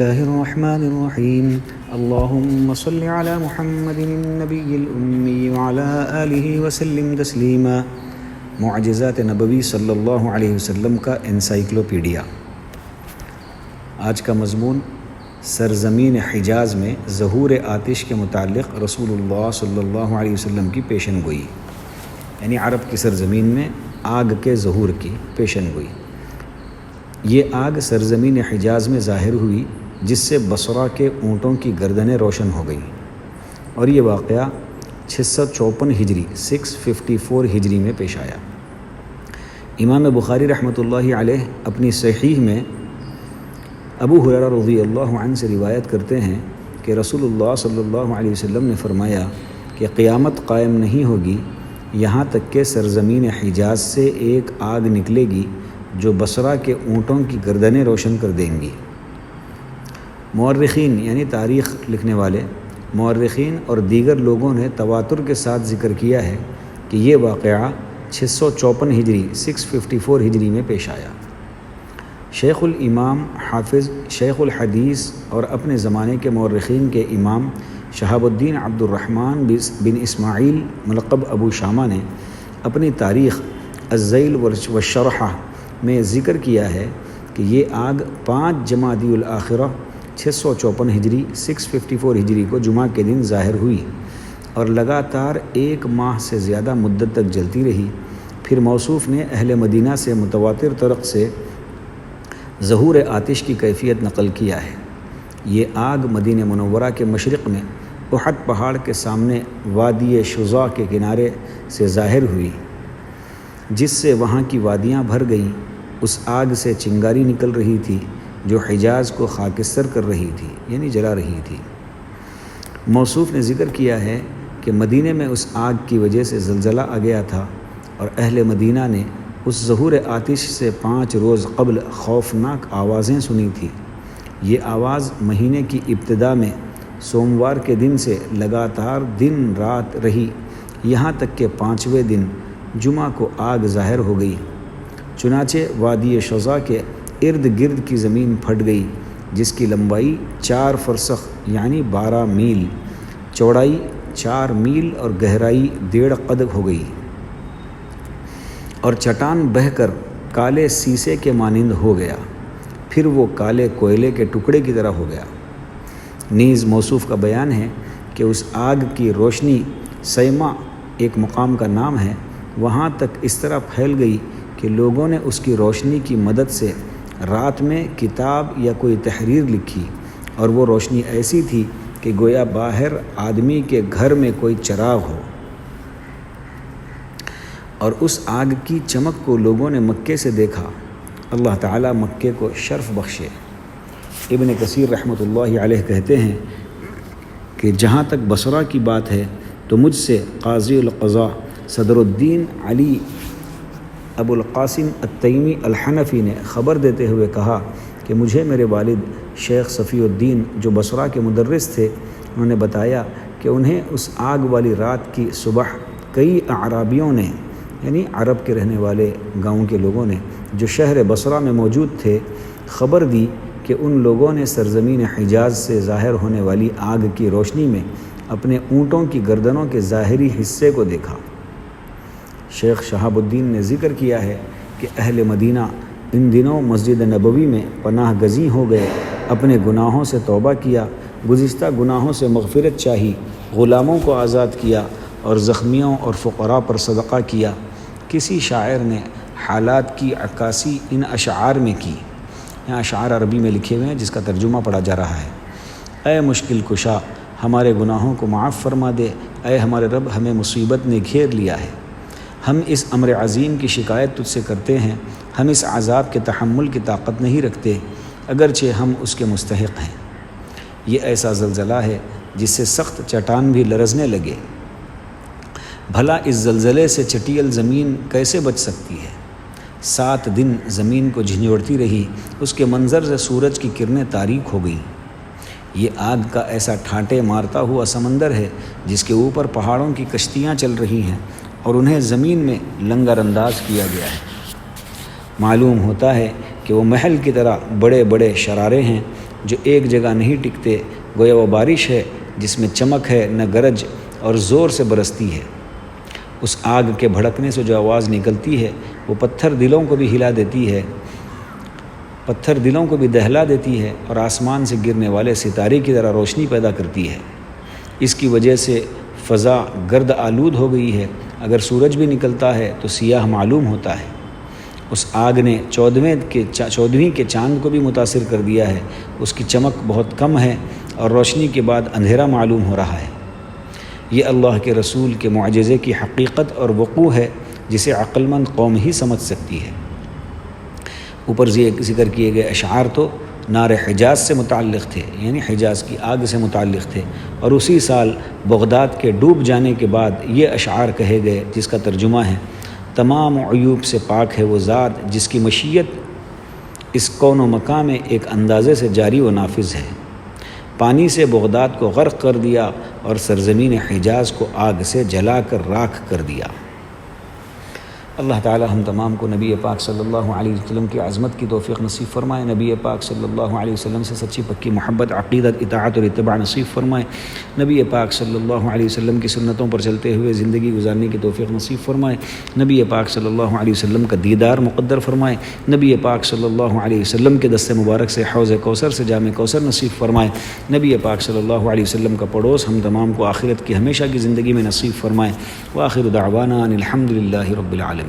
الله الرحمن الرحيم اللهم صل على محمد النبي الأمي وعلى آله وسلم تسلیما۔ معجزات نبوی صلی اللہ علیہ وسلم کا انسائکلوپیڈیا۔ آج کا مضمون سرزمین حجاز میں ظہور آتش کے متعلق رسول اللہ صلی اللہ علیہ وسلم کی پیشن گوئی، یعنی عرب کی سرزمین میں آگ کے ظہور کی پیشن گوئی۔ یہ آگ سرزمین حجاز میں ظاہر ہوئی، جس سے بصرہ کے اونٹوں کی گردنیں روشن ہو گئیں، اور یہ واقعہ 654 ہجری 654 ہجری میں پیش آیا۔ امام بخاری رحمۃ اللہ علیہ اپنی صحیح میں ابو ہریرہ رضی اللہ عنہ سے روایت کرتے ہیں کہ رسول اللہ صلی اللہ علیہ وسلم نے فرمایا کہ قیامت قائم نہیں ہوگی یہاں تک کہ سرزمین حجاز سے ایک آگ نکلے گی جو بصرہ کے اونٹوں کی گردنیں روشن کر دیں گی۔ مورخین یعنی تاریخ لکھنے والے مورخین اور دیگر لوگوں نے تواتر کے ساتھ ذکر کیا ہے کہ یہ واقعہ 654 ہجری 654 ہجری میں پیش آیا۔ شیخ الامام حافظ شیخ الحدیث اور اپنے زمانے کے مورخین کے امام شہاب الدین عبد الرحمن بن اسماعیل ملقب ابو شامہ نے اپنی تاریخ الذیل والشرحہ میں ذکر کیا ہے کہ یہ آگ 5 جمادی الاخرہ 654 ہجری 654 ہجری کو جمعہ کے دن ظاہر ہوئی اور لگاتار 1 ماہ سے زیادہ مدت تک جلتی رہی۔ پھر موصوف نے اہل مدینہ سے متواتر طرق سے ظہور آتش کی کیفیت نقل کیا ہے۔ یہ آگ مدینہ منورہ کے مشرق میں احد پہاڑ کے سامنے وادی شزا کے کنارے سے ظاہر ہوئی، جس سے وہاں کی وادیاں بھر گئیں۔ اس آگ سے چنگاری نکل رہی تھی جو حجاز کو خاکستر کر رہی تھی، یعنی جلا رہی تھی۔ موصوف نے ذکر کیا ہے کہ مدینہ میں اس آگ کی وجہ سے زلزلہ آ گیا تھا، اور اہل مدینہ نے اس ظہور آتش سے 5 روز قبل خوفناک آوازیں سنی تھیں۔ یہ آواز مہینے کی ابتدا میں سوموار کے دن سے لگاتار دن رات رہی، یہاں تک کہ 5ویں دن جمعہ کو آگ ظاہر ہو گئی۔ چنانچہ وادی شزا کے ارد گرد کی زمین پھٹ گئی، جس کی لمبائی 4 فرسخ یعنی 12 میل، چوڑائی 4 میل اور گہرائی 1.5 قد ہو گئی، اور چٹان بہہ کر کالے سیسے کے مانند ہو گیا، پھر وہ کالے کوئلے کے ٹکڑے کی طرح ہو گیا۔ نیز موصوف کا بیان ہے کہ اس آگ کی روشنی سیما ایک مقام کا نام ہے، وہاں تک اس طرح پھیل گئی کہ لوگوں نے اس کی روشنی کی مدد سے رات میں کتاب یا کوئی تحریر لکھی، اور وہ روشنی ایسی تھی کہ گویا باہر آدمی کے گھر میں کوئی چراغ ہو، اور اس آگ کی چمک کو لوگوں نے مکے سے دیکھا۔ اللہ تعالیٰ مکے کو شرف بخشے۔ ابن کثیر رحمۃ اللہ علیہ کہتے ہیں کہ جہاں تک بصرہ کی بات ہے تو مجھ سے قاضی القضاء صدر الدین علی ابو القاسم التیمی الحنفی نے خبر دیتے ہوئے کہا کہ مجھے میرے والد شیخ صفی الدین جو بصرہ کے مدرس تھے، انہوں نے بتایا کہ انہیں اس آگ والی رات کی صبح کئی اعرابیوں نے، یعنی عرب کے رہنے والے گاؤں کے لوگوں نے جو شہر بصرہ میں موجود تھے، خبر دی کہ ان لوگوں نے سرزمین حجاز سے ظاہر ہونے والی آگ کی روشنی میں اپنے اونٹوں کی گردنوں کے ظاہری حصے کو دیکھا۔ شیخ شہاب الدین نے ذکر کیا ہے کہ اہل مدینہ ان دنوں مسجد نبوی میں پناہ گزیں ہو گئے، اپنے گناہوں سے توبہ کیا، گزشتہ گناہوں سے مغفرت چاہی، غلاموں کو آزاد کیا، اور زخمیوں اور فقراء پر صدقہ کیا۔ کسی شاعر نے حالات کی عکاسی ان اشعار میں کی، یہاں اشعار عربی میں لکھے ہوئے ہیں جس کا ترجمہ پڑھا جا رہا ہے۔ اے مشکل کشا، ہمارے گناہوں کو معاف فرما دے، اے ہمارے رب، ہمیں مصیبت نے گھیر لیا ہے، ہم اس امر عظیم کی شکایت تجھ سے کرتے ہیں، ہم اس عذاب کے تحمل کی طاقت نہیں رکھتے، اگرچہ ہم اس کے مستحق ہیں۔ یہ ایسا زلزلہ ہے جس سے سخت چٹان بھی لرزنے لگے، بھلا اس زلزلے سے چٹیل زمین کیسے بچ سکتی ہے؟ 7 دن زمین کو جھنجھوڑتی رہی، اس کے منظر سے سورج کی کرنیں تاریک ہو گئیں۔ یہ آگ کا ایسا ٹھانٹے مارتا ہوا سمندر ہے جس کے اوپر پہاڑوں کی کشتیاں چل رہی ہیں، اور انہیں زمین میں لنگر انداز کیا گیا ہے۔ معلوم ہوتا ہے کہ وہ محل کی طرح بڑے بڑے شرارے ہیں جو ایک جگہ نہیں ٹکتے، گویا وہ بارش ہے جس میں چمک ہے نہ گرج اور زور سے برستی ہے۔ اس آگ کے بھڑکنے سے جو آواز نکلتی ہے وہ پتھر دلوں کو بھی ہلا دیتی ہے، پتھر دلوں کو بھی دہلا دیتی ہے اور آسمان سے گرنے والے ستارے کی طرح روشنی پیدا کرتی ہے۔ اس کی وجہ سے فضا گرد آلود ہو گئی ہے، اگر سورج بھی نکلتا ہے تو سیاہ معلوم ہوتا ہے۔ اس آگ نے 14ویں کے چاند کو بھی متاثر کر دیا ہے، اس کی چمک بہت کم ہے اور روشنی کے بعد اندھیرا معلوم ہو رہا ہے۔ یہ اللہ کے رسول کے معجزے کی حقیقت اور وقوع ہے جسے عقل مند قوم ہی سمجھ سکتی ہے۔ اوپر ذکر کیے گئے اشعار تو نار حجاز سے متعلق تھے، یعنی حجاز کی آگ سے متعلق تھے، اور اسی سال بغداد کے ڈوب جانے کے بعد یہ اشعار کہے گئے جس کا ترجمہ ہے: تمام عیوب سے پاک ہے وہ ذات جس کی مشیت اس کون و مکان میں ایک اندازے سے جاری و نافذ ہے۔ پانی سے بغداد کو غرق کر دیا اور سرزمین حجاز کو آگ سے جلا کر راکھ کر دیا۔ اللہ تعالی ہم تمام کو نبی پاک صلی اللہ علیہ وسلم کی عظمت کی توفیق نصیب فرمائے، نبی پاک صلی اللہ علیہ وسلم سے سچی پکی محبت، عقیدت، اطاعت اور اتباع نصیب فرمائے، نبی پاک صلی اللہ علیہ وسلم کی سنتوں پر چلتے ہوئے زندگی گزارنے کی توفیق نصیب فرمائے، نبی پاک صلی اللہ علیہ وسلم کا دیدار مقدر فرمائے، نبی پاک صلی اللہ علیہ وسلم کے دست مبارک سے حوض کوثر سے جام کوثر نصیب فرمائے، نبی پاک صلی اللہ علیہ وسلم کا پڑوس ہم تمام کو آخرت کی ہمیشہ کی زندگی میں نصیب فرمائے۔ وآخر دعوانا ان الحمد للہ رب العالمین۔